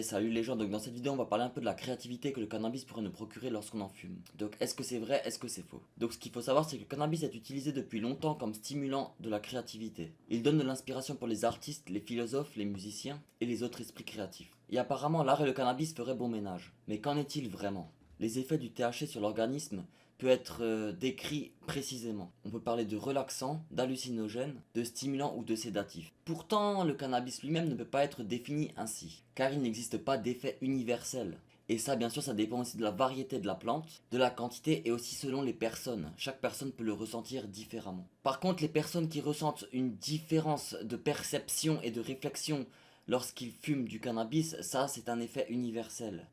Salut les gens, donc dans cette vidéo on va parler un peu de la créativité que le cannabis pourrait nous procurer lorsqu'on en fume. Donc est-ce que c'est vrai, est-ce que c'est faux? Donc ce qu'il faut savoir c'est que le cannabis est utilisé depuis longtemps comme stimulant de la créativité. Il donne de l'inspiration pour les artistes, les philosophes, les musiciens et les autres esprits créatifs. Et apparemment l'art et le cannabis feraient bon ménage. Mais qu'en est-il vraiment? Les effets du THC sur l'organisme peut être décrit précisément. On peut parler de relaxant, d'hallucinogène, de stimulant ou de sédatif. Pourtant, le cannabis lui-même ne peut pas être défini ainsi, car il n'existe pas d'effet universel. Et ça, bien sûr, ça dépend aussi de la variété de la plante, de la quantité et aussi selon les personnes. Chaque personne peut le ressentir différemment. Par contre, les personnes qui ressentent une différence de perception et de réflexion lorsqu'ils fument du cannabis, ça, c'est un effet universel.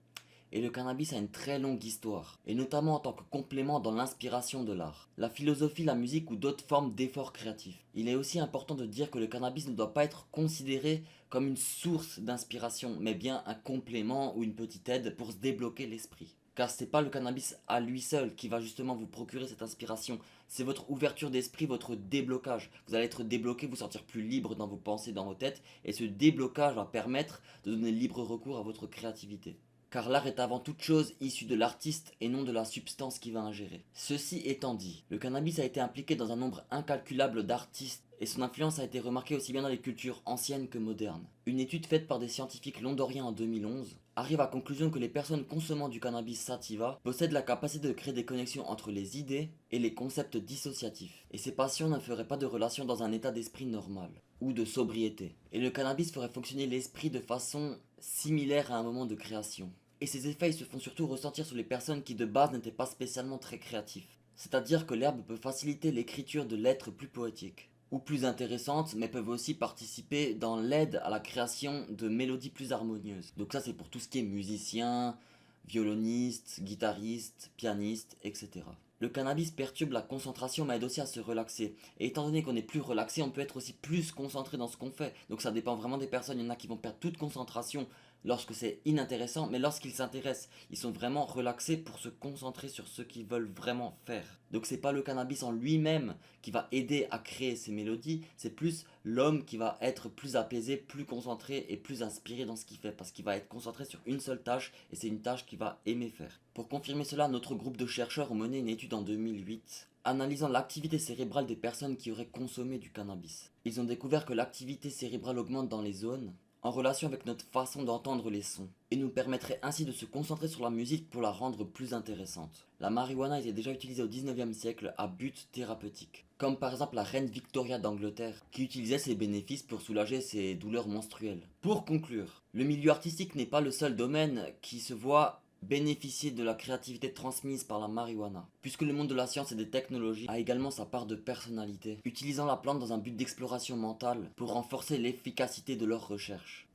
Et le cannabis a une très longue histoire, et notamment en tant que complément dans l'inspiration de l'art, la philosophie, la musique ou d'autres formes d'efforts créatifs. Il est aussi important de dire que le cannabis ne doit pas être considéré comme une source d'inspiration, mais bien un complément ou une petite aide pour se débloquer l'esprit. Car c'est pas le cannabis à lui seul qui va justement vous procurer cette inspiration, c'est votre ouverture d'esprit, votre déblocage. Vous allez être débloqué, vous sentir plus libre dans vos pensées, dans vos têtes, et ce déblocage va permettre de donner libre recours à votre créativité. Car l'art est avant toute chose issu de l'artiste et non de la substance qu'il va ingérer. Ceci étant dit, le cannabis a été impliqué dans un nombre incalculable d'artistes et son influence a été remarquée aussi bien dans les cultures anciennes que modernes. Une étude faite par des scientifiques londoniens en 2011 arrive à la conclusion que les personnes consommant du cannabis sativa possèdent la capacité de créer des connexions entre les idées et les concepts dissociatifs. Et ces patients ne feraient pas de relation dans un état d'esprit normal ou de sobriété. Et le cannabis ferait fonctionner l'esprit de façon similaire à un moment de création. Et ces effets se font surtout ressentir sur les personnes qui de base n'étaient pas spécialement très créatifs. C'est-à-dire que l'herbe peut faciliter l'écriture de lettres plus poétiques, ou plus intéressantes, mais peuvent aussi participer dans l'aide à la création de mélodies plus harmonieuses. Donc ça c'est pour tout ce qui est musicien, violoniste, guitariste, pianiste, etc. Le cannabis perturbe la concentration mais aide aussi à se relaxer. Et étant donné qu'on est plus relaxé, on peut être aussi plus concentré dans ce qu'on fait. Donc ça dépend vraiment des personnes. Il y en a qui vont perdre toute concentration lorsque c'est inintéressant, mais lorsqu'ils s'intéressent, ils sont vraiment relaxés pour se concentrer sur ce qu'ils veulent vraiment faire. Donc c'est pas le cannabis en lui-même qui va aider à créer ces mélodies, c'est plus l'homme qui va être plus apaisé, plus concentré et plus inspiré dans ce qu'il fait, parce qu'il va être concentré sur une seule tâche et c'est une tâche qu'il va aimer faire. Pour confirmer cela, notre groupe de chercheurs ont mené une étude en 2008 analysant l'activité cérébrale des personnes qui auraient consommé du cannabis. Ils ont découvert que l'activité cérébrale augmente dans les zones en relation avec notre façon d'entendre les sons, et nous permettrait ainsi de se concentrer sur la musique pour la rendre plus intéressante. La marijuana était déjà utilisée au 19e siècle à but thérapeutique, comme par exemple la reine Victoria d'Angleterre, qui utilisait ses bénéfices pour soulager ses douleurs menstruelles. Pour conclure, le milieu artistique n'est pas le seul domaine qui se voit bénéficier de la créativité transmise par la marijuana, puisque le monde de la science et des technologies a également sa part de personnalité, utilisant la plante dans un but d'exploration mentale pour renforcer l'efficacité de leurs recherches.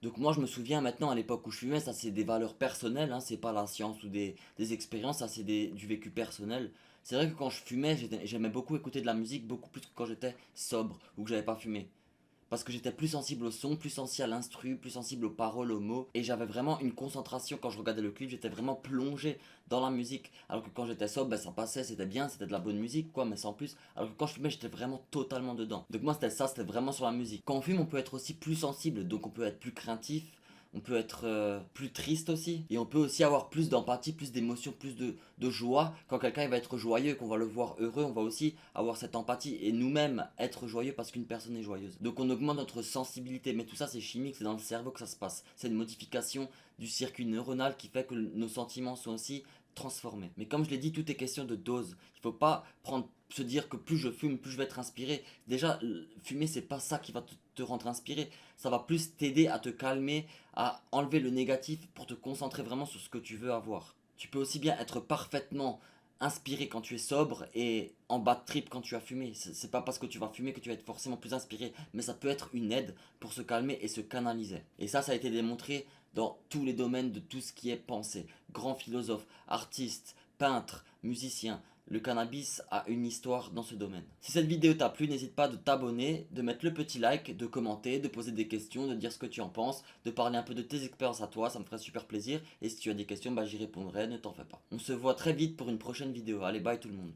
Donc moi je me souviens maintenant à l'époque où je fumais, ça c'est des valeurs personnelles, hein, c'est pas la science ou des expériences, ça c'est du vécu personnel. C'est vrai que quand je fumais, j'aimais beaucoup écouter de la musique, beaucoup plus que quand j'étais sobre ou que j'avais pas fumé. Parce que j'étais plus sensible au son, plus sensible à l'instru, plus sensible aux paroles, aux mots. Et j'avais vraiment une concentration quand je regardais le clip, j'étais vraiment plongé dans la musique. Alors que quand j'étais sobre, ben, ça passait, c'était bien, c'était de la bonne musique, quoi, mais sans plus. Alors que quand je fumais, j'étais vraiment totalement dedans. Donc moi, c'était ça, c'était vraiment sur la musique. Quand on fume, on peut être aussi plus sensible, donc on peut être plus craintif. On peut être plus triste aussi. Et on peut aussi avoir plus d'empathie, plus d'émotion, plus de joie. Quand quelqu'un va être joyeux et qu'on va le voir heureux, on va aussi avoir cette empathie. Et nous-mêmes être joyeux parce qu'une personne est joyeuse. Donc on augmente notre sensibilité. Mais tout ça c'est chimique, c'est dans le cerveau que ça se passe. C'est une modification du circuit neuronal qui fait que nos sentiments sont aussi transformés. Mais comme je l'ai dit, tout est question de dose. Il faut pas se dire que plus je fume, plus je vais être inspiré. Déjà, fumer, c'est pas ça qui va te rendre inspiré. Ça va plus t'aider à te calmer, à enlever le négatif pour te concentrer vraiment sur ce que tu veux avoir. Tu peux aussi bien être parfaitement inspiré quand tu es sobre et en bad trip quand tu as fumé. C'est pas parce que tu vas fumer que tu vas être forcément plus inspiré, mais ça peut être une aide pour se calmer et se canaliser. Et ça a été démontré dans tous les domaines de tout ce qui est pensée. Grands philosophes, artistes, peintres, musiciens. Le cannabis a une histoire dans ce domaine. Si cette vidéo t'a plu, n'hésite pas de t'abonner, de mettre le petit like, de commenter, de poser des questions, de dire ce que tu en penses, de parler un peu de tes expériences à toi, ça me ferait super plaisir. Et si tu as des questions, bah, j'y répondrai, ne t'en fais pas. On se voit très vite pour une prochaine vidéo. Allez, bye tout le monde.